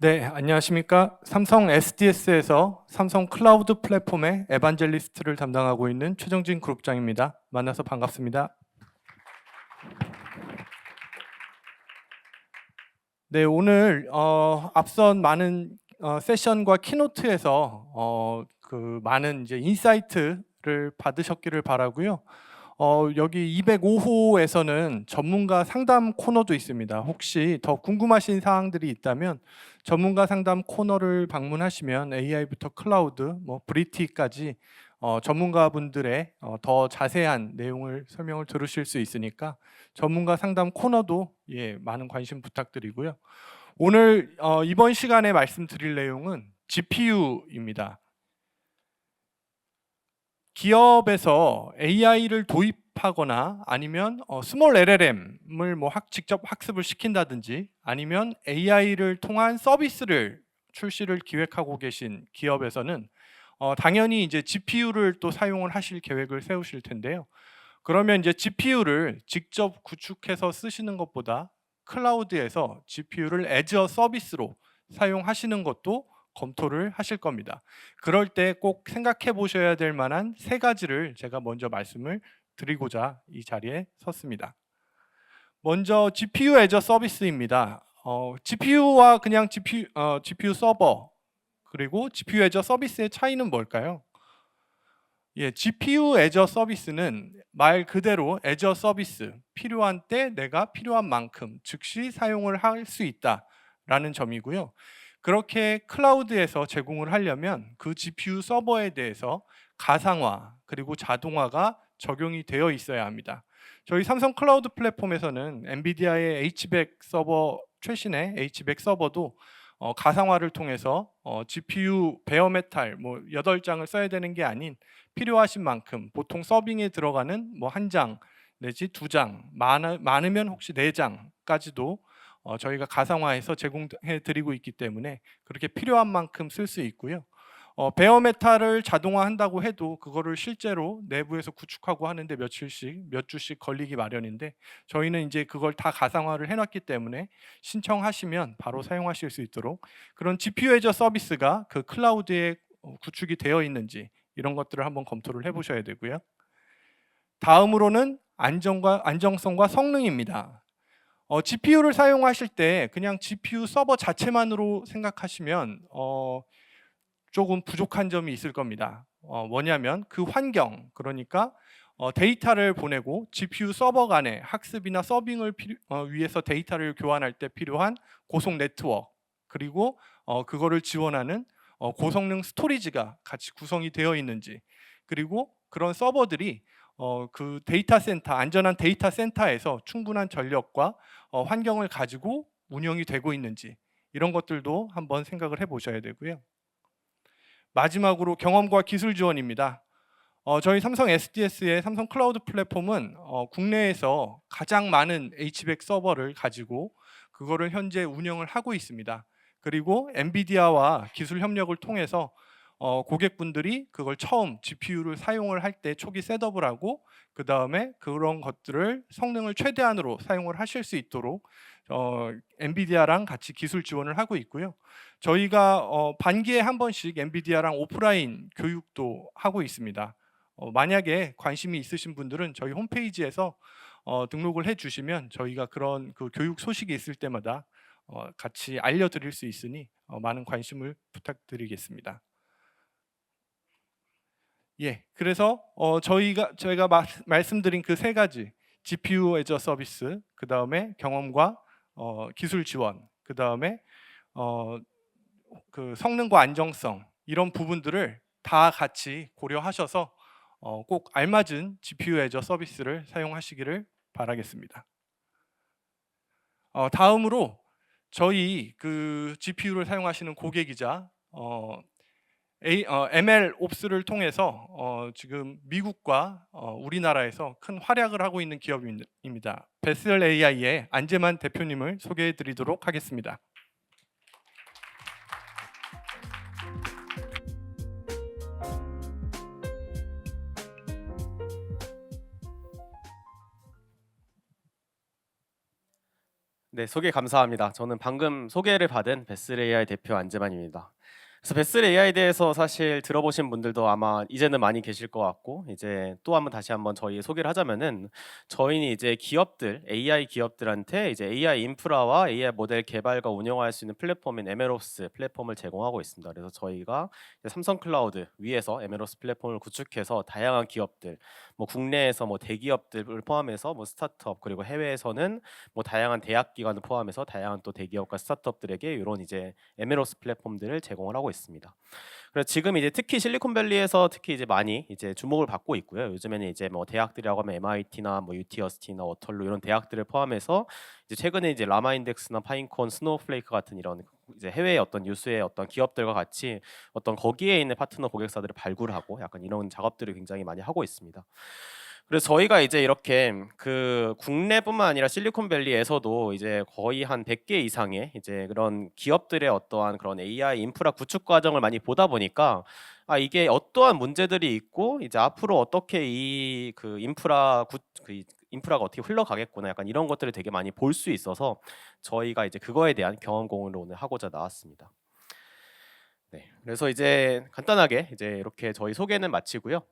네, 안녕하십니까. 삼성 SDS에서 삼성 클라우드 플랫폼의 에반젤리스트를 담당하고 있는 최정진 그룹장입니다. 만나서 반갑습니다. 네, 오늘 앞선 많은 세션과 키노트에서 그 많은 이제 인사이트를 받으셨기를 바라고요. 여기 205호에서는 전문가 상담 코너도 있습니다. 혹시 더 궁금하신 사항들이 있다면 전문가 상담 코너를 방문하시면 AI부터 클라우드, 뭐 브리티까지 전문가분들의 더 자세한 내용을 설명을 들으실 수 있으니까 전문가 상담 코너도 많은 관심 부탁드리고요. 오늘 이번 시간에 말씀드릴 내용은 GPU입니다. 기업에서 AI를 도입하거나 아니면 스몰 LLM을 직접 학습을 시킨다든지 아니면 AI를 통한 서비스를 출시를 기획하고 계신 기업에서는 당연히 이제 GPU를 또 사용을 하실 계획을 세우실 텐데요. 그러면 이제 GPU를 직접 구축해서 쓰시는 것보다 클라우드에서 GPU를 as a 서비스로 사용하시는 것도 검토를 하실 겁니다. 그럴 때 꼭 생각해 보셔야 될 만한 세 가지를 제가 먼저 말씀을 드리고자 이 자리에 섰습니다. 먼저 GPU as a 서비스입니다. GPU와 그냥 GPU 서버 그리고 GPU as a 서비스의 차이는 뭘까요? GPU as a 서비스는 말 그대로 as a 서비스, 필요한 때 내가 필요한 만큼 즉시 사용을 할 수 있다라는 점이고요. 그렇게 클라우드에서 제공을 하려면 그 GPU 서버에 대해서 가상화 그리고 자동화가 적용이 되어 있어야 합니다. 저희 삼성 클라우드 플랫폼에서는 엔비디아의 H100 서버, 최신의 H100 서버도 가상화를 통해서 GPU 베어메탈 8장을 써야 되는 게 아닌 필요하신 만큼 보통 서빙에 들어가는 한 장 내지 2장, 많으면 혹시 4장까지도 저희가 가상화해서 제공해 드리고 있기 때문에 그렇게 필요한 만큼 쓸 수 있고요. 베어메탈을 자동화한다고 해도 그거를 실제로 내부에서 구축하고 하는데 며칠씩, 몇 주씩 걸리기 마련인데 저희는 이제 그걸 다 가상화를 해놨기 때문에 신청하시면 바로 사용하실 수 있도록 그런 GPU as a 서비스가 그 클라우드에 구축이 되어 있는지 이런 것들을 한번 검토를 해보셔야 되고요. 다음으로는 안정성과 성능입니다. GPU를 사용하실 때 그냥 GPU 서버 자체만으로 생각하시면 조금 부족한 점이 있을 겁니다. 뭐냐면 그 환경, 그러니까 데이터를 보내고 GPU 서버 간의 학습이나 서빙을 위해서 데이터를 교환할 때 필요한 고속 네트워크 그리고 그거를 지원하는 고성능 스토리지가 같이 구성이 되어 있는지 그리고 그런 서버들이 그 데이터 센터, 안전한 데이터 센터에서 충분한 전력과 환경을 가지고 운영이 되고 있는지 이런 것들도 한번 생각을 해보셔야 되고요. 마지막으로 경험과 기술 지원입니다. 저희 삼성 SDS의 삼성 클라우드 플랫폼은 국내에서 가장 많은 H100 서버를 가지고 그거를 현재 운영을 하고 있습니다. 그리고 엔비디아와 기술 협력을 통해서 고객분들이 그걸 처음 GPU를 사용을 할 때 초기 셋업을 하고 그 다음에 그런 것들을 성능을 최대한으로 사용을 하실 수 있도록 엔비디아랑 같이 기술 지원을 하고 있고요. 저희가 반기에 한 번씩 엔비디아랑 오프라인 교육도 하고 있습니다. 만약에 관심이 있으신 분들은 저희 홈페이지에서 등록을 해주시면 저희가 그런 그 교육 소식이 있을 때마다 같이 알려드릴 수 있으니 많은 관심을 부탁드리겠습니다. 그래서 저희가 말씀드린 그 세 가지 GPU as a 서비스, 그 다음에 경험과 기술 지원, 그 다음에 그 성능과 안정성 이런 부분들을 다 같이 고려하셔서 꼭 알맞은 GPU as a 서비스를 사용하시기를 바라겠습니다. 다음으로 저희 그 GPU를 사용하시는 고객이자 ML 옵스를 통해서 지금 미국과 우리나라에서 큰 활약을 하고 있는 기업입니다. 베슬 AI의 안재만 대표님을 소개해 드리도록 하겠습니다. 네, 소개 감사합니다. 저는 방금 소개를 받은 베슬 AI 대표 안재만입니다. 그래서 베슬 AI에 대해서 사실 들어보신 분들도 아마 이제는 많이 계실 것 같고, 이제 또 한번 다시 한번 저희 소개를 하자면은, 저희는 이제 기업들, AI 기업들한테 이제 AI 인프라와 AI 모델 개발과 운영할 수 있는 플랫폼인 MLOps 플랫폼을 제공하고 있습니다. 그래서 저희가 이제 삼성 클라우드 위에서 MLOps 플랫폼을 구축해서 다양한 기업들, 뭐 국내에서 뭐 대기업들을 포함해서 뭐 스타트업, 그리고 해외에서는 뭐 다양한 대학 기관을 포함해서 다양한 또 대기업과 스타트업들에게 이런 이제 MLOps 플랫폼들을 제공을 하고 있습니다. 그래서 지금 이제 특히 실리콘밸리에서 특히 이제 많이 이제 주목을 받고 있고요. 요즘에는 이제 뭐 대학들이라고 하면 MIT나 뭐 UT 어스틴이나 워털루 이런 대학들을 포함해서 이제 최근에 이제 라마인덱스나 파인콘, 스노우플레이크 같은 이런 이제 해외의 어떤 뉴스의 어떤 기업들과 같이 어떤 거기에 있는 파트너 고객사들을 발굴하고 약간 이런 작업들을 굉장히 많이 하고 있습니다. 그래서 저희가 이제 이렇게 그 국내뿐만 아니라 실리콘밸리에서도 이제 거의 한 100개 이상의 이제 그런 기업들의 어떠한 그런 AI 인프라 구축 과정을 많이 보다 보니까 이게 어떠한 문제들이 있고 이제 앞으로 어떻게 이 그 인프라가 어떻게 흘러가겠구나 약간 이런 것들을 되게 많이 볼 수 있어서 저희가 이제 그거에 대한 경험 공유를 오늘 하고자 나왔습니다. 네. 그래서 이제 간단하게 이제 이렇게 저희 소개는 마치고요.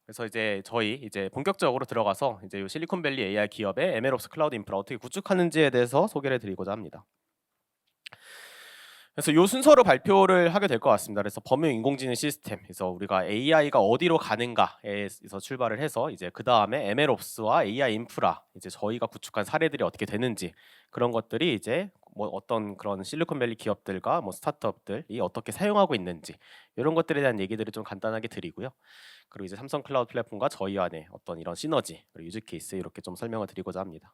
그래서 이제 저희 이제 본격적으로 들어가서 이제 요 실리콘밸리 AI 기업의 MLOps 클라우드 인프라 어떻게 구축하는지에 대해서 소개를 드리고자 합니다. 그래서 요 순서로 발표를 하게 될 것 같습니다. 그래서 범용 인공지능 시스템, 그래서 우리가 AI가 어디로 가는가에서 출발을 해서 이제 그 다음에 MLOps와 AI 인프라, 이제 저희가 구축한 사례들이 어떻게 되는지 그런 것들이 이제 뭐 어떤 그런 실리콘밸리 기업들과 뭐 스타트업들이 어떻게 사용하고 있는지 이런 것들에 대한 얘기들을 좀 간단하게 드리고요. 그리고 이제 삼성 클라우드 플랫폼과 저희 안에 어떤 이런 시너지, 그리고 유즈 케이스 이렇게 좀 설명을 드리고자 합니다.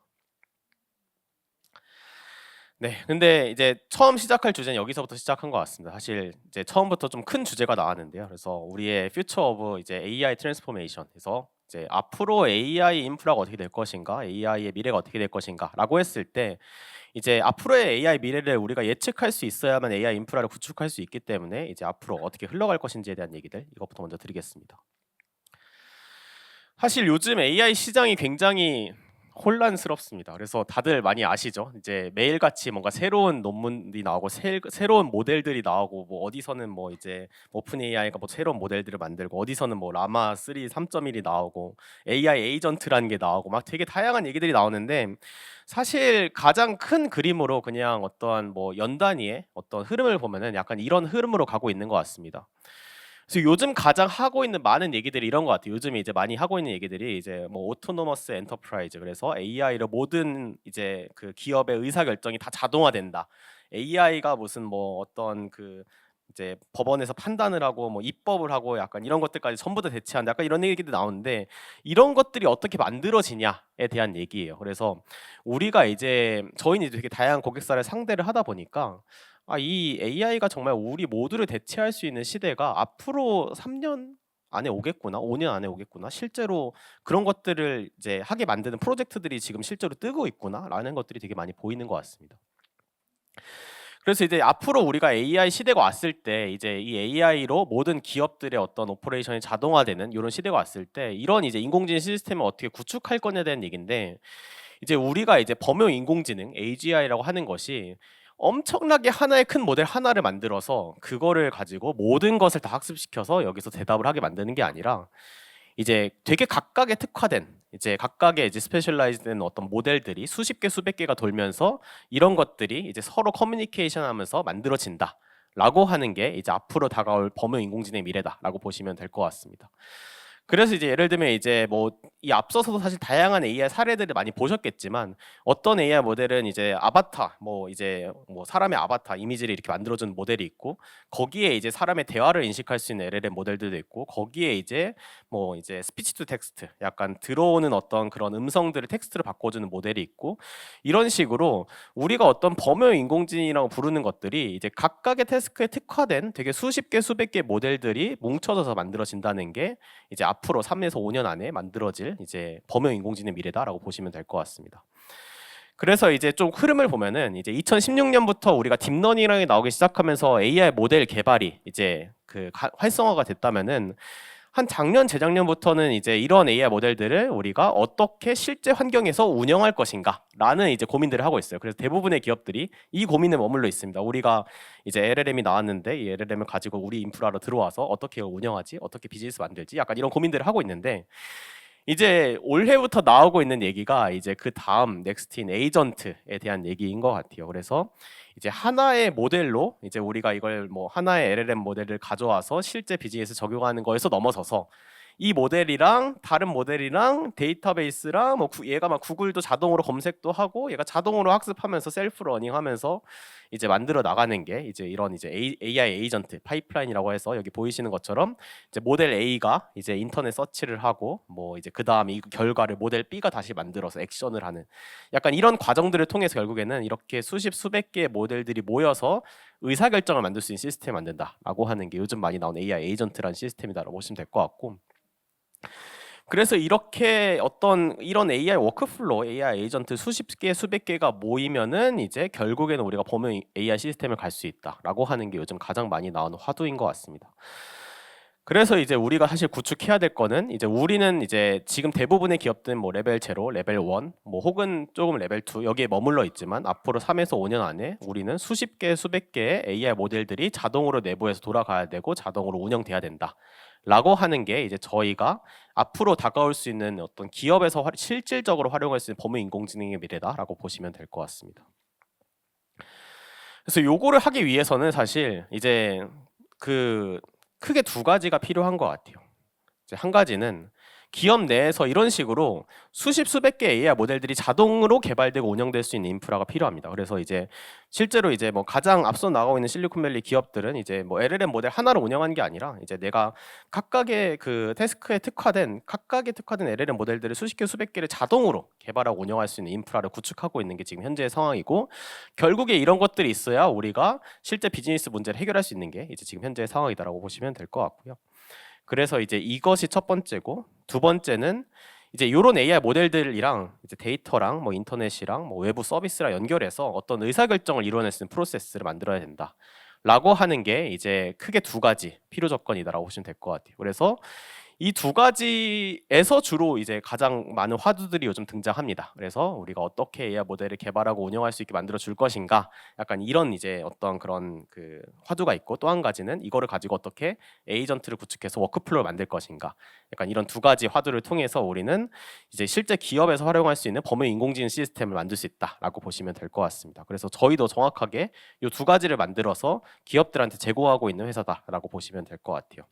네, 근데 이제 처음 시작할 주제는 여기서부터 시작한 것 같습니다. 사실 이제 처음부터 좀 큰 주제가 나왔는데요. 그래서 우리의 퓨처 오브 이제 AI 트랜스포메이션, 그래서 이제 앞으로 AI 인프라가 어떻게 될 것인가, AI의 미래가 어떻게 될 것인가라고 했을 때 이제 앞으로의 AI 미래를 우리가 예측할 수 있어야만 AI 인프라를 구축할 수 있기 때문에 이제 앞으로 어떻게 흘러갈 것인지에 대한 얘기들 이것부터 먼저 드리겠습니다. 사실 요즘 AI 시장이 굉장히 혼란스럽습니다. 그래서 다들 많이 아시죠? 이제 매일같이 뭔가 새로운 논문이 나오고 새로운 모델들이 나오고 뭐 어디서는 뭐 이제 오픈 AI가 뭐 새로운 모델들을 만들고 어디서는 뭐 라마 3 3.1이 나오고 AI 에이전트라는 게 나오고 막 되게 다양한 얘기들이 나오는데 사실 가장 큰 그림으로 그냥 어떠한 뭐 연단위의 어떤 흐름을 보면은 약간 이런 흐름으로 가고 있는 것 같습니다. 그래서 요즘 가장 하고 있는 많은 얘기들이 이런 것 같아요. 요즘에 이제 많이 하고 있는 얘기들이 이제 뭐 오토노머스 엔터프라이즈, 그래서 AI로 모든 이제 그 기업의 의사 결정이 다 자동화된다. AI가 무슨 뭐 어떤 그 이제 법원에서 판단을 하고 뭐 입법을 하고 약간 이런 것들까지 전부 다 대체한다. 약간 이런 얘기도 나오는데 이런 것들이 어떻게 만들어지냐에 대한 얘기예요. 그래서 우리가 이제 저희는 이제 되게 다양한 고객사를 상대를 하다 보니까 이 AI가 정말 우리 모두를 대체할 수 있는 시대가 앞으로 3년 안에 오겠구나, 5년 안에 오겠구나, 실제로 그런 것들을 이제 하게 만드는 프로젝트들이 지금 실제로 뜨고 있구나라는 것들이 되게 많이 보이는 것 같습니다. 그래서 이제 앞으로 우리가 AI 시대가 왔을 때 이제 이 AI로 모든 기업들의 어떤 오퍼레이션이 자동화되는 이런 시대가 왔을 때 이런 이제 인공지능 시스템을 어떻게 구축할 거냐에 대한 얘기인데, 이제 우리가 이제 범용 인공지능 AGI라고 하는 것이 엄청나게 하나의 큰 모델 하나를 만들어서 그거를 가지고 모든 것을 다 학습시켜서 여기서 대답을 하게 만드는 게 아니라 이제 되게 각각의 특화된 이제 각각의 이제 스페셜라이즈된 어떤 모델들이 수십 개 수백 개가 돌면서 이런 것들이 이제 서로 커뮤니케이션하면서 만들어진다라고 하는 게 이제 앞으로 다가올 범용 인공지능의 미래다라고 보시면 될 것 같습니다. 그래서 이제 예를 들면 이제 뭐 이 앞서서도 사실 다양한 AI 사례들을 많이 보셨겠지만 어떤 AI 모델은 이제 아바타 뭐 이제 뭐 사람의 아바타 이미지를 이렇게 만들어주는 모델이 있고 거기에 이제 사람의 대화를 인식할 수 있는 LLM 모델들도 있고 거기에 이제 뭐 이제 스피치 투 텍스트 약간 들어오는 어떤 그런 음성들을 텍스트로 바꿔주는 모델이 있고 이런 식으로 우리가 어떤 범용 인공지능이라고 부르는 것들이 이제 각각의 태스크에 특화된 되게 수십 개 수백 개 모델들이 뭉쳐져서 만들어진다는 게 이제 앞으로 3에서 5년 안에 만들어질 이제 범용 인공지능 미래다라고 보시면 될 것 같습니다. 그래서 이제 좀 흐름을 보면은 이제 2016년부터 우리가 딥러닝이 나오기 시작하면서 AI 모델 개발이 이제 그 활성화가 됐다면은 한 작년 재작년부터는 이제 이런 AI 모델들을 우리가 어떻게 실제 환경에서 운영할 것인가라는 이제 고민들을 하고 있어요. 그래서 대부분의 기업들이 이 고민에 머물러 있습니다. 우리가 이제 LLM이 나왔는데 이 LLM을 가지고 우리 인프라로 들어와서 어떻게 운영하지, 어떻게 비즈니스 만들지, 약간 이런 고민들을 하고 있는데 이제 올해부터 나오고 있는 얘기가 이제 그 다음 넥스트인 에이전트에 대한 얘기인 것 같아요. 그래서 이제 하나의 모델로 이제 우리가 이걸 뭐 하나의 LLM 모델을 가져와서 실제 비즈니스 적용하는 거에서 넘어서서 이 모델이랑 다른 모델이랑 데이터베이스랑 뭐 얘가 막 구글도 자동으로 검색도 하고 얘가 자동으로 학습하면서 셀프 러닝하면서 이제 만들어 나가는 게 이제 이런 이제 AI 에이전트 파이프라인이라고 해서 여기 보이시는 것처럼 이제 모델 A가 이제 인터넷 서치를 하고 뭐 이제 그 다음에 이 결과를 모델 B가 다시 만들어서 액션을 하는 약간 이런 과정들을 통해서 결국에는 이렇게 수십 수백 개의 모델들이 모여서 의사결정을 만들 수 있는 시스템을 만든다라고 하는 게 요즘 많이 나오는 AI 에이전트라는 시스템이다라고 보시면 될 것 같고, 그래서 이렇게 어떤 이런 AI 워크플로우, AI 에이전트 수십 개, 수백 개가 모이면은 이제 결국에는 우리가 범용 AI 시스템을 갈 수 있다라고 하는 게 요즘 가장 많이 나오는 화두인 것 같습니다. 그래서 이제 우리가 사실 구축해야 될 거는 이제 우리는 이제 지금 대부분의 기업들은 뭐 레벨 0, 레벨 1, 뭐 혹은 조금 레벨 2 여기에 머물러 있지만 앞으로 3에서 5년 안에 우리는 수십 개, 수백 개의 AI 모델들이 자동으로 내부에서 돌아가야 되고 자동으로 운영돼야 된다라고 하는 게 이제 저희가 앞으로 다가올 수 있는 어떤 기업에서 실질적으로 활용할 수 있는 범용 인공지능의 미래다라고 보시면 될 것 같습니다. 그래서 요거를 하기 위해서는 사실 이제 그 크게 두 가지가 필요한 것 같아요. 이제 한 가지는 기업 내에서 이런 식으로 수십 수백 개의 AI 모델들이 자동으로 개발되고 운영될 수 있는 인프라가 필요합니다. 그래서 이제 실제로 이제 뭐 가장 앞서 나가고 있는 실리콘밸리 기업들은 이제 뭐 LLM 모델 하나로 운영하는 게 아니라 이제 내가 각각의 그 태스크에 특화된 LLM 모델들을 수십 개 수백 개를 자동으로 개발하고 운영할 수 있는 인프라를 구축하고 있는 게 지금 현재의 상황이고, 결국에 이런 것들이 있어야 우리가 실제 비즈니스 문제를 해결할 수 있는 게 이제 지금 현재의 상황이다라고 보시면 될 것 같고요. 그래서 이제 이것이 첫 번째고, 두 번째는 이제 이런 AI 모델들이랑 이제 데이터랑 뭐 인터넷이랑 뭐 외부 서비스랑 연결해서 어떤 의사결정을 이루어낼 수 있는 프로세스를 만들어야 된다라고 하는 게 이제 크게 두 가지 필요 조건이다라고 보시면 될 것 같아요. 그래서 이 두 가지에서 주로 이제 가장 많은 화두들이 요즘 등장합니다. 그래서 우리가 어떻게 AI 모델을 개발하고 운영할 수 있게 만들어 줄 것인가, 약간 이런 이제 어떤 그런 그 화두가 있고, 또 한 가지는 이거를 가지고 어떻게 에이전트를 구축해서 워크플로우를 만들 것인가, 약간 이런 두 가지 화두를 통해서 우리는 이제 실제 기업에서 활용할 수 있는 범용 인공지능 시스템을 만들 수 있다라고 보시면 될 것 같습니다. 그래서 저희도 정확하게 이 두 가지를 만들어서 기업들한테 제공하고 있는 회사다라고 보시면 될 것 같아요.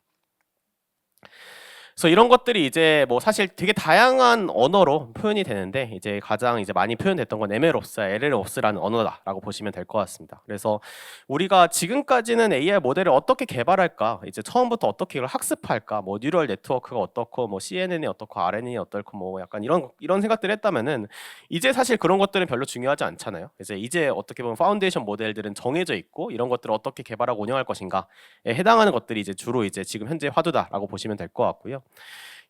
그래서 이런 것들이 이제 뭐 사실 되게 다양한 언어로 표현이 되는데 이제 가장 이제 많이 표현됐던 건 MLOps, LLOps라는 언어다라고 보시면 될 것 같습니다. 그래서 우리가 지금까지는 AI 모델을 어떻게 개발할까, 이제 처음부터 어떻게 이걸 학습할까, 뭐 뉴럴 네트워크가 어떻고, 뭐 CNN이 어떻고, RNN이 어떻고, 뭐 약간 이런 생각들을 했다면은 이제 사실 그런 것들은 별로 중요하지 않잖아요. 이제 어떻게 보면 파운데이션 모델들은 정해져 있고 이런 것들을 어떻게 개발하고 운영할 것인가에 해당하는 것들이 이제 주로 이제 지금 현재 화두다라고 보시면 될 것 같고요.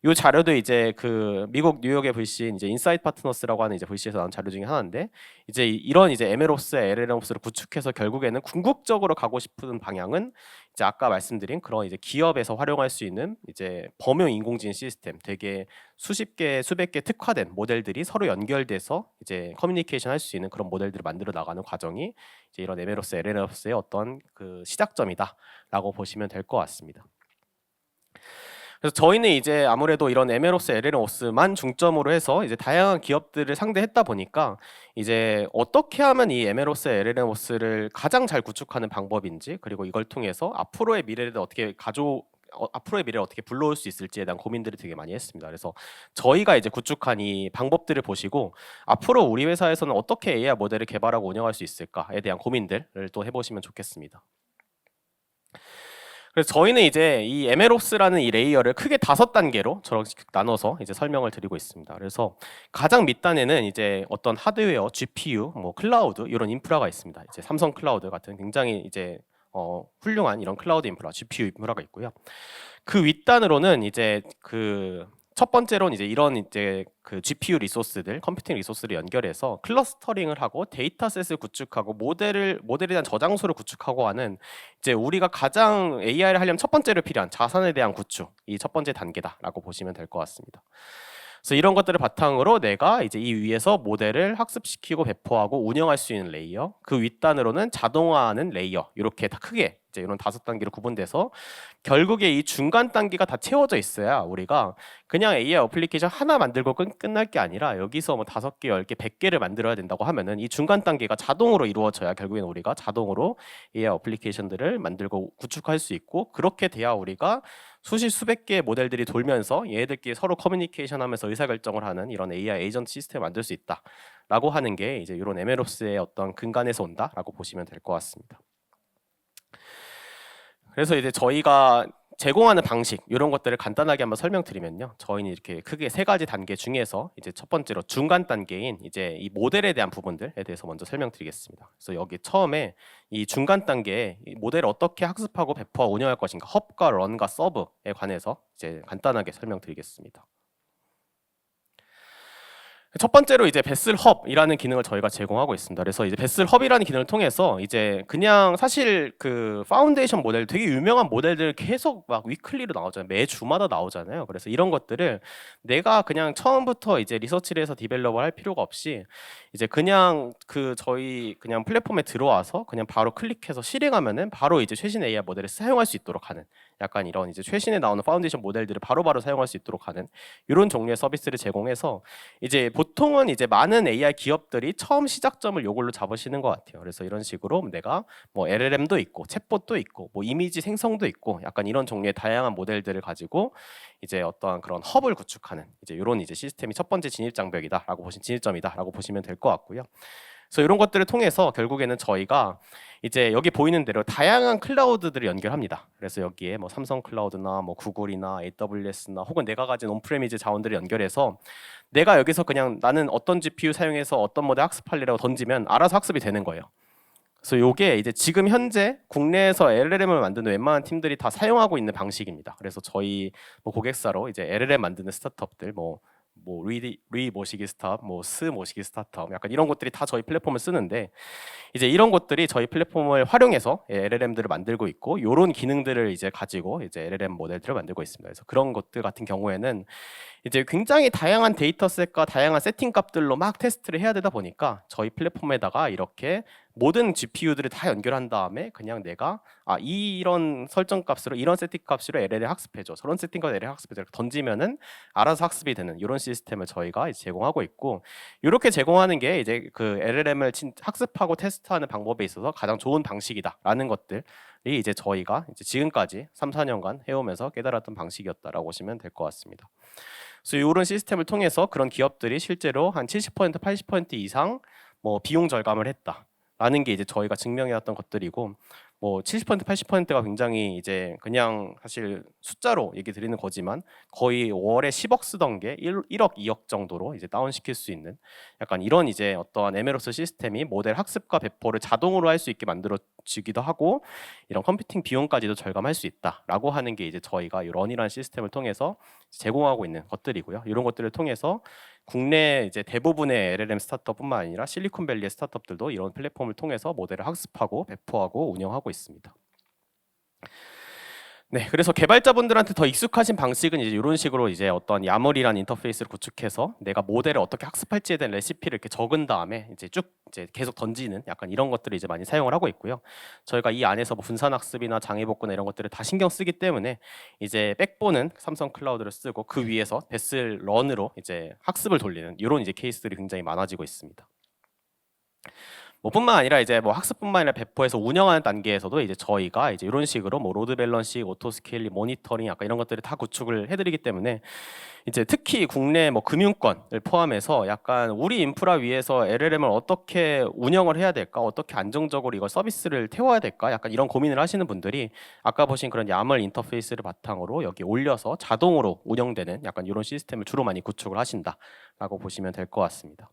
이 자료도 이제 그 미국 뉴욕의 VC인 이제 인사이트 파트너스라고 하는 이제 VC에서 나온 자료 중에 하나인데, 이제 이런 이제 MLOps, LLMops를 구축해서 결국에는 궁극적으로 가고 싶은 방향은 이제 아까 말씀드린 그런 이제 기업에서 활용할 수 있는 이제 범용 인공지능 시스템, 되게 수십 개, 수백 개 특화된 모델들이 서로 연결돼서 이제 커뮤니케이션 할 수 있는 그런 모델들을 만들어 나가는 과정이 이제 이런 MLOps, LLMops의 어떤 그 시작점이다라고 보시면 될 것 같습니다. 그래서 저희는 이제 아무래도 이런 MLOps, LLMops만 중점으로 해서 이제 다양한 기업들을 상대했다 보니까 이제 어떻게 하면 이 MLOps, LLMops를 가장 잘 구축하는 방법인지, 그리고 이걸 통해서 앞으로의 미래를 어떻게 불러올 수 있을지에 대한 고민들을 되게 많이 했습니다. 그래서 저희가 이제 구축한 이 방법들을 보시고 앞으로 우리 회사에서는 어떻게 AI 모델을 개발하고 운영할 수 있을까에 대한 고민들을 또 해보시면 좋겠습니다. 그래서 저희는 이제 이 MLOps라는 이 레이어를 크게 5단계로 저렇게 나눠서 이제 설명을 드리고 있습니다. 그래서 가장 밑단에는 이제 어떤 하드웨어, GPU, 뭐 클라우드 이런 인프라가 있습니다. 이제 삼성 클라우드 같은 굉장히 이제 훌륭한 이런 클라우드 인프라, GPU 인프라가 있고요. 그 윗단으로는 이제 그 첫 번째로는 이제 이런 이제 그 GPU 리소스들, 컴퓨팅 리소스를 연결해서 클러스터링을 하고 데이터셋을 구축하고 모델에 대한 저장소를 구축하고 하는 이제 우리가 가장 AI를 하려면 첫 번째로 필요한 자산에 대한 구축, 이 첫 번째 단계다라고 보시면 될 것 같습니다. 그래서 이런 것들을 바탕으로 내가 이제 이 위에서 모델을 학습시키고 배포하고 운영할 수 있는 레이어, 그 윗단으로는 자동화하는 레이어, 이렇게 다 크게 이제 이런 5단계로 구분돼서 결국에 이 중간 단계가 다 채워져 있어야 우리가 그냥 AI 어플리케이션 하나 만들고 끝날 게 아니라 여기서 뭐 5개, 10개, 100개를 만들어야 된다고 하면은 이 중간 단계가 자동으로 이루어져야 결국엔 우리가 자동으로 AI 어플리케이션들을 만들고 구축할 수 있고, 그렇게 돼야 우리가 수십 수백 개의 모델들이 돌면서 얘네들끼리 서로 커뮤니케이션 하면서 의사결정을 하는 이런 AI 에이전트 시스템을 만들 수 있다라고 하는 게 이제 이런 MLOps의 어떤 근간에서 온다라고 보시면 될 것 같습니다. 그래서 이제 저희가 제공하는 방식 이런 것들을 간단하게 한번 설명드리면요, 저희는 이렇게 크게 3가지 단계 중에서 이제 첫 번째로 중간 단계인 이제 이 모델에 대한 부분들에 대해서 먼저 설명드리겠습니다. 그래서 여기 처음에 이 중간 단계에 이 모델을 어떻게 학습하고 배포하고 운영할 것인가, 헙과 런과 서브에 관해서 이제 간단하게 설명드리겠습니다. 첫 번째로 이제 베슬 헙이라는 기능을 저희가 제공하고 있습니다. 그래서 이제 베슬 헙이라는 기능을 통해서 이제 그냥 사실 그 파운데이션 모델, 되게 유명한 모델들 계속 막 위클리로 나오잖아요. 매주마다 나오잖아요. 그래서 이런 것들을 내가 그냥 처음부터 이제 리서치를 해서 디벨롭을 할 필요가 없이 이제 그냥 그 저희 그냥 플랫폼에 들어와서 그냥 바로 클릭해서 실행하면은 바로 이제 최신 AI 모델을 사용할 수 있도록 하는, 약간 이런 이제 최신에 나오는 파운데이션 모델들을 바로바로 사용할 수 있도록 하는 이런 종류의 서비스를 제공해서 이제 보통은 이제 많은 AI 기업들이 처음 시작점을 요걸로 잡으시는 것 같아요. 그래서 이런 식으로 내가 뭐 LLM도 있고 챗봇도 있고 뭐 이미지 생성도 있고 약간 이런 종류의 다양한 모델들을 가지고 이제 어떠한 그런 헙을 구축하는 이제 이런 이제 시스템이 첫 번째 진입점이다라고 보시면 될 것 같고요. 그래서 이런 것들을 통해서 결국에는 저희가 이제 여기 보이는 대로 다양한 클라우드들을 연결합니다. 그래서 여기에 뭐 삼성 클라우드나 뭐 구글이나 AWS나 혹은 내가 가진 온프레미즈 자원들을 연결해서 내가 여기서 그냥 나는 어떤 GPU 사용해서 어떤 모델 학습할래라고 던지면 알아서 학습이 되는 거예요. 그래서 이게 이제 지금 현재 국내에서 LLM을 만드는 웬만한 팀들이 다 사용하고 있는 방식입니다. 그래서 저희 뭐 고객사로 이제 LLM 만드는 스타트업들 리 모시기 스타트업, 스 모시기 스타트업, 약간 이런 것들이 다 저희 플랫폼을 쓰는데 이제 이런 것들이 저희 플랫폼을 활용해서 LLM들을 만들고 있고 이런 기능들을 이제 가지고 이제 LLM 모델들을 만들고 있습니다. 그래서 그런 것들 같은 경우에는 이제 굉장히 다양한 데이터셋과 다양한 세팅 값들로 막 테스트를 해야 되다 보니까 저희 플랫폼에다가 이렇게 모든 GPU들을 다 연결한 다음에 그냥 내가 이런 설정 값으로 이런 세팅 값으로 LLM 학습해줘, 저런 세팅 값 LLM 학습해줘 이렇게 던지면은 알아서 학습이 되는 이런 시스템을 저희가 이제 제공하고 있고, 이렇게 제공하는 게 이제 그 LLM을 학습하고 테스트하는 방법에 있어서 가장 좋은 방식이다라는 것들이 이제 저희가 이제 지금까지 3, 4년간 해오면서 깨달았던 방식이었다라고 보시면 될 것 같습니다. 그래서 이런 시스템을 통해서 그런 기업들이 실제로 한 70%, 80% 이상 뭐 비용 절감을 했다라는 게 이제 저희가 증명해왔던 것들이고, 뭐 70%, 80%가 굉장히 이제 그냥 사실 숫자로 얘기 드리는 거지만 거의 월에 10억 쓰던 게 1억, 2억 정도로 이제 다운시킬 수 있는 약간 이런 이제 어떠한 MLOps 시스템이 모델 학습과 배포를 자동으로 할 수 있게 만들어지기도 하고 이런 컴퓨팅 비용까지도 절감할 수 있다라고 하는 게 이제 저희가 이 런이라는 시스템을 통해서 제공하고 있는 것들이고요. 이런 것들을 통해서 국내 이제 대부분의 LLM 스타트업뿐만 아니라 실리콘밸리의 스타트업들도 이런 플랫폼을 통해서 모델을 학습하고 배포하고 운영하고 있습니다. 네, 그래서 개발자분들한테 더 익숙하신 방식은 이제 이런 식으로 이제 어떤 야물이란 인터페이스를 구축해서 내가 모델을 어떻게 학습할지에 대한 레시피를 이렇게 적은 다음에 이제 쭉 이제 계속 던지는 약간 이런 것들을 이제 많이 사용을 하고 있고요. 저희가 이 안에서 뭐 분산학습이나 장애복구나 이런 것들을 다 신경 쓰기 때문에 이제 백본은 삼성 클라우드를 쓰고 그 위에서 베슬 런으로 이제 학습을 돌리는 이런 이제 케이스들이 굉장히 많아지고 있습니다. 뭐 뿐만 아니라 이제 뭐 학습뿐만 아니라 배포해서 운영하는 단계에서도 이제 저희가 이제 이런 식으로 뭐 로드 밸런싱, 오토 스케일링, 모니터링 약간 이런 것들을 다 구축을 해드리기 때문에 이제 특히 국내 뭐 금융권을 포함해서 약간 우리 인프라 위에서 LLM을 어떻게 운영을 해야 될까, 어떻게 안정적으로 이걸 서비스를 태워야 될까, 약간 이런 고민을 하시는 분들이 아까 보신 그런 야물 인터페이스를 바탕으로 여기 올려서 자동으로 운영되는 약간 이런 시스템을 주로 많이 구축을 하신다라고 보시면 될 것 같습니다.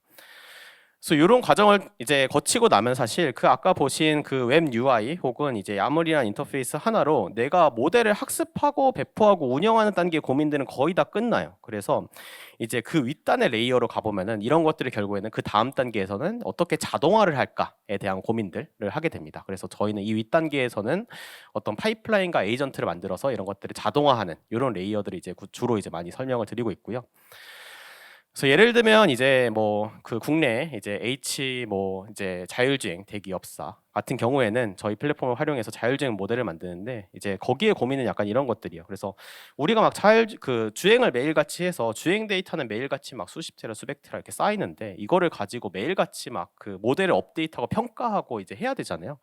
그래서 이런 과정을 이제 거치고 나면 사실 그 아까 보신 그 웹 UI 혹은 이제 야물이란 인터페이스 하나로 내가 모델을 학습하고 배포하고 운영하는 단계 고민들은 거의 다 끝나요. 그래서 이제 그 윗단의 레이어로 가보면은 이런 것들이 결국에는 그 다음 단계에서는 어떻게 자동화를 할까에 대한 고민들을 하게 됩니다. 그래서 저희는 이 윗단계에서는 어떤 파이프라인과 에이전트를 만들어서 이런 것들을 자동화하는 이런 레이어들을 이제 주로 이제 많이 설명을 드리고 있고요. 그래서 예를 들면 이제 뭐 그 국내 이제 H 뭐 이제 자율주행 대기업사 같은 경우에는 저희 플랫폼을 활용해서 자율주행 모델을 만드는데 이제 거기에 고민은 약간 이런 것들이에요. 그래서 우리가 막 그 주행을 매일같이 해서 주행 데이터는 매일같이 막 수십 테라 수백 테라 이렇게 쌓이는데 이거를 가지고 매일같이 막 그 모델을 업데이트하고 평가하고 이제 해야 되잖아요.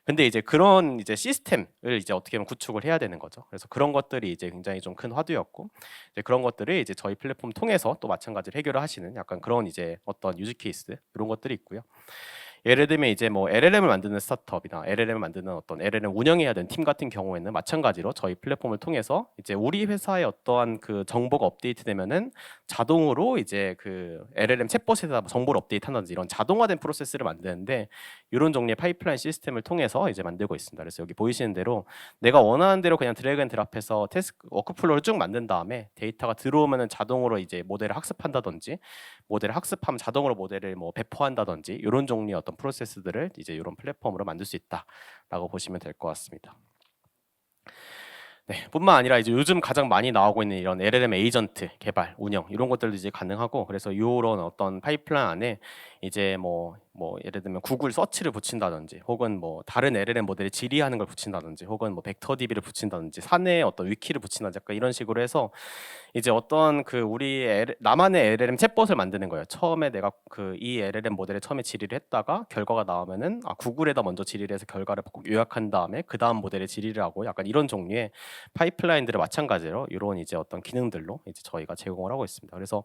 근데 이제 그런 이제 시스템을 이제 어떻게 보면 구축을 해야 되는 거죠. 그래서 그런 것들이 이제 굉장히 좀 큰 화두였고 이제 그런 것들을 이제 저희 플랫폼 통해서 또 마찬가지로 해결을 하시는 약간 그런 이제 어떤 유즈 케이스 이런 것들이 있고요. 예를 들면 이제 뭐 LLM을 만드는 스타트업이나 LLM을 만드는 어떤 LLM 운영해야 되는 팀 같은 경우에는 마찬가지로 저희 플랫폼을 통해서 이제 우리 회사의 어떠한 그 정보가 업데이트되면은 자동으로 이제 그 LLM 챗봇에다 정보를 업데이트한다든지 이런 자동화된 프로세스를 만드는데 이런 종류의 파이프라인 시스템을 통해서 이제 만들고 있습니다. 그래서 여기 보이시는 대로 내가 원하는 대로 그냥 드래그 앤 드랍해서 태스크 워크플로우를 쭉 만든 다음에 데이터가 들어오면은 자동으로 이제 모델을 학습한다든지 모델을 학습하면 자동으로 모델을 뭐 배포한다든지 이런 종류의 어떤 프로세스들을 이제 이런 플랫폼으로 만들 수 있다라고 보시면 될 것 같습니다. 네, 뿐만 아니라 이제 요즘 가장 많이 나오고 있는 이런 LLM 에이전트 개발, 운영 이런 것들도 이제 가능하고 그래서 이런 어떤 파이프라인 안에 이제 뭐 예를 들면 구글 서치를 붙인다든지 혹은 뭐 다른 LLM 모델에 질의하는 걸 붙인다든지 혹은 뭐 벡터DB를 붙인다든지 사내에 어떤 위키를 붙인다든지 약간 이런 식으로 해서 이제 어떤 그 우리 나만의 LLM 챗봇을 만드는 거예요. 처음에 내가 그 이 LLM 모델에 처음에 질의를 했다가 결과가 나오면은 구글에다 먼저 질의를 해서 결과를 요약한 다음에 그 다음 모델에 질의를 하고 약간 이런 종류의 파이프라인들을 마찬가지로 이런 이제 어떤 기능들로 이제 저희가 제공을 하고 있습니다. 그래서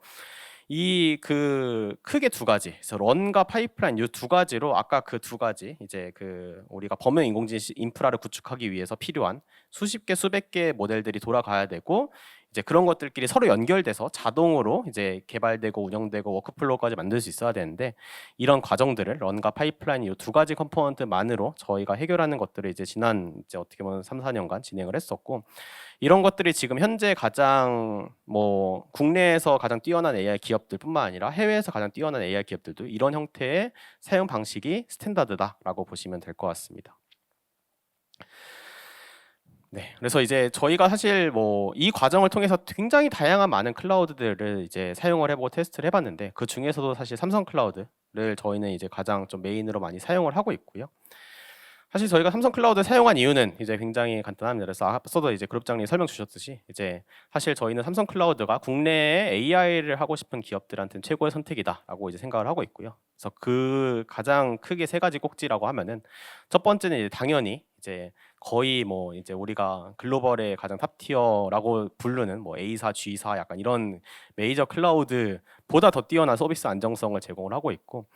이 그 크게 두 가지, 그래서 런과 파이프라인 이 두 가지로 아까 그 두 가지 이제 그 우리가 범용 인공지능 인프라를 구축하기 위해서 필요한 수십 개 수백 개의 모델들이 돌아가야 되고 이제 그런 것들끼리 서로 연결돼서 자동으로 이제 개발되고 운영되고 워크플로우까지 만들 수 있어야 되는데 이런 과정들을 런과 파이프라인 이 두 가지 컴포넌트만으로 저희가 해결하는 것들을 이제 지난 이제 어떻게 보면 3, 4년간 진행을 했었고 이런 것들이 지금 현재 가장 뭐 국내에서 가장 뛰어난 AI 기업들뿐만 아니라 해외에서 가장 뛰어난 AI 기업들도 이런 형태의 사용 방식이 스탠다드다라고 보시면 될 것 같습니다. 네, 그래서 이제 저희가 사실 뭐 이 과정을 통해서 굉장히 다양한 많은 클라우드들을 이제 사용을 해보고 테스트를 해봤는데 그 중에서도 사실 삼성 클라우드를 저희는 이제 가장 좀 메인으로 많이 사용을 하고 있고요. 사실 저희가 삼성 클라우드 사용한 이유는 이제 굉장히 간단합니다. 그래서 앞서도 이제 그룹장님 설명 주셨듯이 이제 사실 저희는 삼성 클라우드가 국내에 AI를 하고 싶은 기업들한테는 최고의 선택이다라고 이제 생각을 하고 있고요. 그래서 그 가장 크게 세 가지 꼭지라고 하면은 첫 번째는 이제 당연히 이제 거의 뭐 이제 우리가 글로벌의 가장 탑티어라고 부르는 뭐 A사, G사 약간 이런 메이저 클라우드보다 더 뛰어난 서비스 안정성을 제공을 하고 있고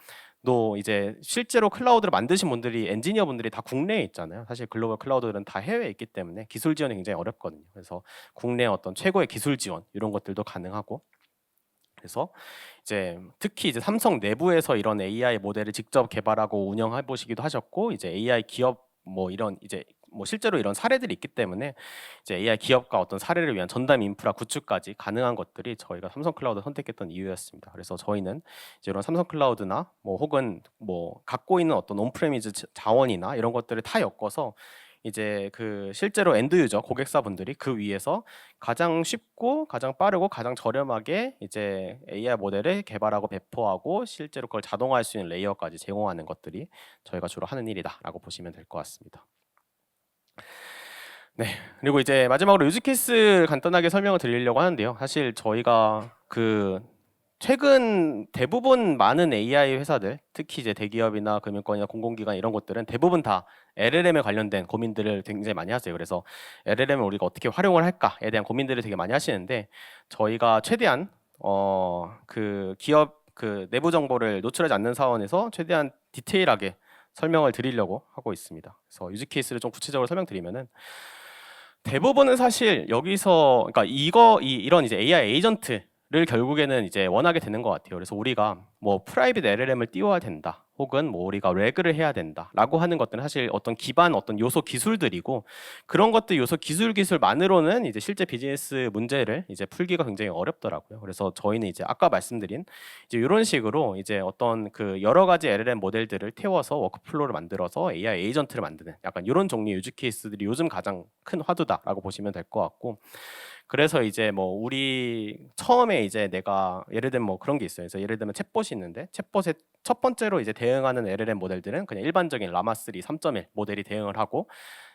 또 이제 실제로 클라우드를 만드신 분들이 엔지니어 분들이 다 국내에 있잖아요. 사실 글로벌 클라우드들은 다 해외에 있기 때문에 기술 지원이 굉장히 어렵거든요. 그래서 국내 어떤 최고의 기술 지원 이런 것들도 가능하고 그래서 이제 특히 이제 삼성 내부에서 이런 AI 모델을 직접 개발하고 운영해 보시기도 하셨고 이제 AI 기업 뭐 이런 이제 뭐 실제로 이런 사례들이 있기 때문에 이제 AI 기업과 어떤 사례를 위한 전담 인프라 구축까지 가능한 것들이 저희가 삼성 클라우드 선택했던 이유였습니다. 그래서 저희는 이제 이런 삼성 클라우드나 뭐 혹은 뭐 갖고 있는 어떤 온프레미즈 자원이나 이런 것들을 다 엮어서 이제 그 실제로 엔드 유저 고객사분들이 그 위에서 가장 쉽고 가장 빠르고 가장 저렴하게 이제 AI 모델을 개발하고 배포하고 실제로 그걸 자동화할 수 있는 레이어까지 제공하는 것들이 저희가 주로 하는 일이다라고 보시면 될 것 같습니다. 네, 그리고 이제 마지막으로 유즈 케이스 간단하게 설명을 드리려고 하는데요. 사실 저희가 그 최근 대부분 많은 AI 회사들, 특히 이제 대기업이나 금융권이나 공공기관 이런 곳들은 대부분 다 LLM에 관련된 고민들을 굉장히 많이 하세요. 그래서 LLM을 우리가 어떻게 활용을 할까에 대한 고민들을 되게 많이 하시는데 저희가 최대한 그 기업 그 내부 정보를 노출하지 않는 사원에서 최대한 디테일하게 설명을 드리려고 하고 있습니다. 그래서 유즈 케이스를 좀 구체적으로 설명드리면은 대부분은 사실 여기서 그러니까 이런 이제 AI 에이전트를 결국에는 이제 원하게 되는 것 같아요. 그래서 우리가 뭐 프라이빗 LLM을 띄워야 된다, 혹은 뭐 우리가 레그를 해야 된다라고 하는 것들은 사실 어떤 기반 어떤 요소 기술들이고, 그런 것들 요소 기술만으로는 이제 실제 비즈니스 문제를 이제 풀기가 굉장히 어렵더라고요. 그래서 저희는 이제 아까 말씀드린 이제 이런 식으로 이제 어떤 그 여러 가지 LLM 모델들을 태워서 워크플로우를 만들어서 AI 에이전트를 만드는 약간 이런 종류의 유즈 케이스들이 요즘 가장 큰 화두다라고 보시면 될 것 같고, 그래서 이제 뭐 우리 처음에 이제 내가 예를 들면 뭐 그런 게 있어요. 그래서 예를 들면 챗봇이 있는데, 챗봇의 첫 번째로 이제 대응하는 LLM 모델들은 그냥 일반적인 라마3 3.1 모델이 대응을 하고,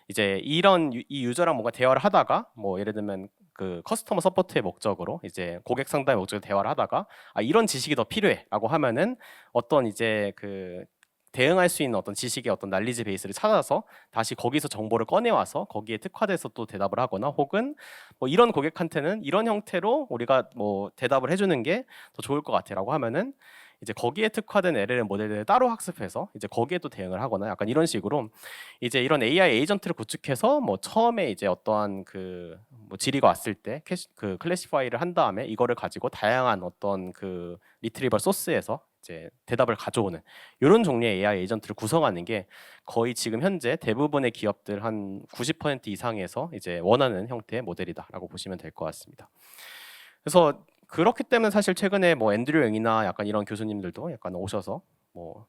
이제 이 유저랑 뭔가 대화를 하다가 뭐 예를 들면 그 커스터머 서포트의 목적으로 이제 고객 상담의 목적으로 대화를 하다가 이런 지식이 더 필요해라고 하면은 어떤 이제 그 대응할 수 있는 어떤 지식의 어떤 난리지 베이스를 찾아서 다시 거기서 정보를 꺼내와서 거기에 특화돼서 또 대답을 하거나, 혹은 뭐 이런 고객한테는 이런 형태로 우리가 뭐 대답을 해주는 게 더 좋을 것 같아라고 하면은 이제 거기에 특화된 LLM 모델들을 따로 학습해서 이제 거기에 또 대응을 하거나, 약간 이런 식으로 이제 이런 AI 에이전트를 구축해서 뭐 처음에 이제 어떠한 그 뭐 질의가 왔을 때 그 클래시파이를 한 다음에 이거를 가지고 다양한 어떤 그 리트리버 소스에서 이제 대답을 가져오는 이런 종류의 AI 에이전트를 구성하는 게 거의 지금 현재 대부분의 기업들 한 90% 이상에서 이제 원하는 형태의 모델이다라고 보시면 될 것 같습니다. 그래서 그렇기 때문에 사실 최근에 뭐 앤드류 영이나 약간 이런 교수님들도 약간 오셔서 뭐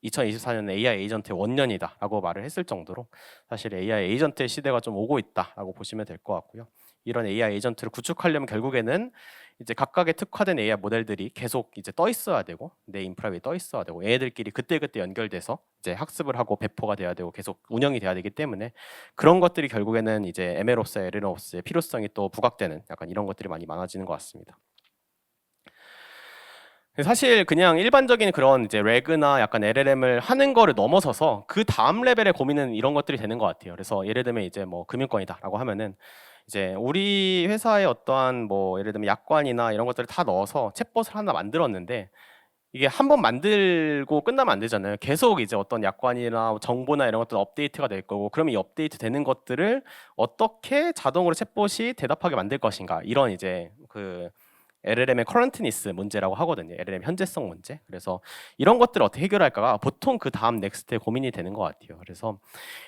2024년은 AI 에이전트의 원년이다라고 말을 했을 정도로 사실 AI 에이전트의 시대가 좀 오고 있다라고 보시면 될 것 같고요. 이런 AI 에이전트를 구축하려면 결국에는 이제 각각의 특화된 AI 모델들이 계속 이제 떠 있어야 되고, 내 인프라 위에 떠 있어야 되고, 얘네들끼리 그때그때 연결돼서 이제 학습을 하고 배포가 돼야 되고 계속 운영이 돼야 되기 때문에, 그런 것들이 결국에는 이제 MLOps, LLMops의 필요성이 또 부각되는 약간 이런 것들이 많이 많아지는 것 같습니다. 사실 그냥 일반적인 그런 이제 레그나 약간 LLM을 하는 거를 넘어서서 그 다음 레벨의 고민은 이런 것들이 되는 것 같아요. 그래서 예를 들면 이제 뭐 금융권이다라고 하면은 이제 우리 회사의 어떠한 뭐 예를 들면 약관이나 이런 것들을 다 넣어서 챗봇을 하나 만들었는데, 이게 한 번 만들고 끝나면 안 되잖아요. 계속 이제 어떤 약관이나 정보나 이런 것들 업데이트가 될 거고, 그러면 이 업데이트 되는 것들을 어떻게 자동으로 챗봇이 대답하게 만들 것인가, 이런 이제 그 LLM의 커런트니스 문제라고 하거든요. LLM 현재성 문제. 그래서 이런 것들을 어떻게 해결할까가 보통 그 다음 넥스트의 고민이 되는 것 같아요. 그래서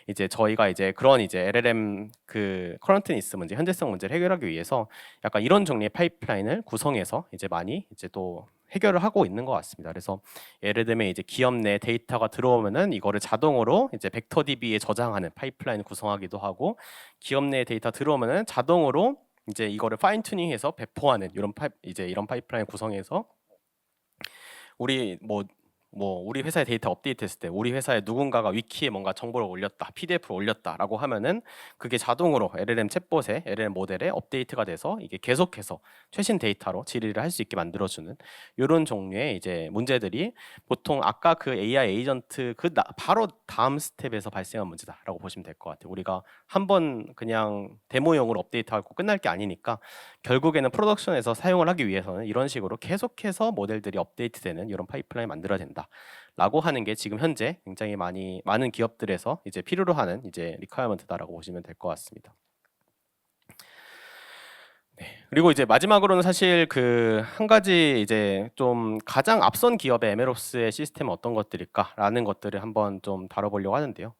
이제 저희가 이제 그런 이제 LLM 그 커런트니스 문제, 현재성 문제를 해결하기 위해서 약간 이런 종류의 파이프라인을 구성해서 이제 많이 이제 또 해결을 하고 있는 것 같습니다. 그래서 예를 들면 이제 기업 내 데이터가 들어오면은 이거를 자동으로 이제 벡터DB에 저장하는 파이프라인을 구성하기도 하고, 기업 내 데이터 들어오면은 자동으로 이제 이거를 파인 튜닝해서 배포하는 이런 파이프라인 구성해서 우리 우리 회사의 데이터 업데이트했을 때 우리 회사에 누군가가 위키에 뭔가 정보를 올렸다, PDF를 올렸다라고 하면은 그게 자동으로 LLM 챗봇에 LLM 모델에 업데이트가 돼서 이게 계속해서 최신 데이터로 질의를 할 수 있게 만들어주는 이런 종류의 이제 문제들이 보통 아까 그 AI 에이전트 바로 다음 스텝에서 발생한 문제다라고 보시면 될 것 같아요. 우리가 한번 그냥 데모용으로 업데이트하고 끝날 게 아니니까 결국에는 프로덕션에서 사용을 하기 위해서는 이런 식으로 계속해서 모델들이 업데이트되는 이런 파이프라인이 만들어야 된다라고 하는 게 지금 현재 굉장히 많은 기업들에서 이제 필요로 하는 이제 리퀘어먼트다라고 보시면 될 것 같습니다. 네. 그리고 이제 마지막으로는 사실 그 한 가지 이제 좀 가장 앞선 기업의 MLOps의 시스템은 어떤 것들일까라는 것들을 한번 좀 다뤄보려고 하는데요.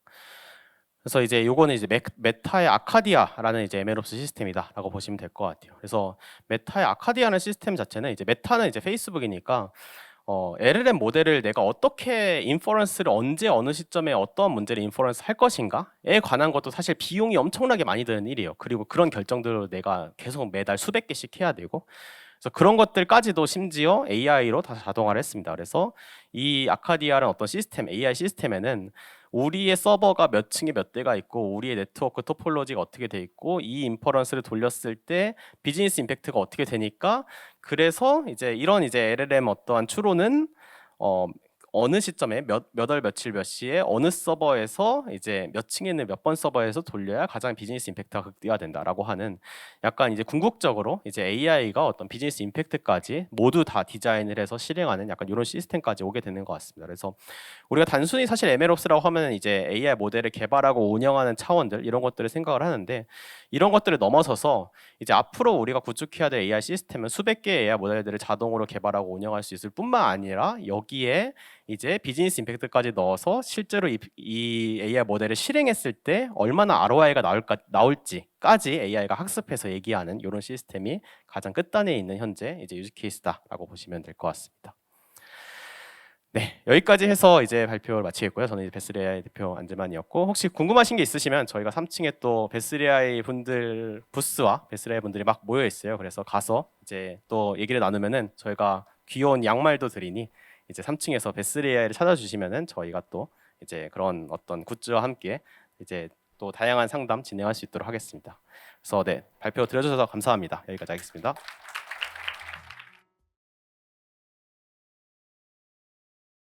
그래서 이제 요거는 이제 메타의 아카디아라는 이제 MLOps 시스템이다라고 보시면 될 것 같아요. 그래서 메타의 아카디아라는 시스템 자체는 이제 메타는 이제 페이스북이니까 LLM 모델을 내가 어떻게 인퍼런스를 언제 어느 시점에 어떤 문제를 인퍼런스 할 것인가에 관한 것도 사실 비용이 엄청나게 많이 드는 일이에요. 그리고 그런 결정들을 내가 계속 매달 수백 개씩 해야 되고, 그래서 그런 것들까지도 심지어 AI로 다 자동화를 했습니다. 그래서 이 아카디아라는 어떤 시스템, AI 시스템에는 우리의 서버가 몇 층에 몇 대가 있고, 우리의 네트워크 토폴로지가 어떻게 돼 있고, 이 인퍼런스를 돌렸을 때 비즈니스 임팩트가 어떻게 되니까, 그래서 이제 이런 이제 LLM 어떠한 추론은 어느 시점에 몇 월 며칠 몇 시에 어느 서버에서 이제 몇 층에 있는 몇 번 서버에서 돌려야 가장 비즈니스 임팩트가 극대화된다라고 하는 약간 이제 궁극적으로 이제 AI가 어떤 비즈니스 임팩트까지 모두 다 디자인을 해서 실행하는 약간 이런 시스템까지 오게 되는 것 같습니다. 그래서 우리가 단순히 사실 MLOps라고 하면 이제 AI 모델을 개발하고 운영하는 차원들 이런 것들을 생각을 하는데 이런 것들을 넘어서서 이제 앞으로 우리가 구축해야 될 AI 시스템은 수백 개의 AI 모델들을 자동으로 개발하고 운영할 수 있을 뿐만 아니라 여기에 이제 비즈니스 임팩트까지 넣어서 실제로 이 AI 모델을 실행했을 때 얼마나 ROI가 나올지까지 AI가 학습해서 얘기하는 이런 시스템이 가장 끝단에 있는 현재 이제 유즈 케이스다라고 보시면 될 것 같습니다. 네, 여기까지 해서 이제 발표를 마치겠고요. 저는 이제 베슬 AI 대표 안재만이었고 혹시 궁금하신 게 있으시면 저희가 3층에 또 베슬 AI 분들 부스와 베슬 AI 분들이 막 모여 있어요. 그래서 가서 이제 또 얘기를 나누면은 저희가 귀여운 양말도 드리니 이제 3층에서 베슬 AI를 찾아주시면은 저희가 또 이제 그런 어떤 굿즈와 함께 이제 또 다양한 상담 진행할 수 있도록 하겠습니다. 그래서 네, 발표 들어주셔서 감사합니다. 여기까지 하겠습니다.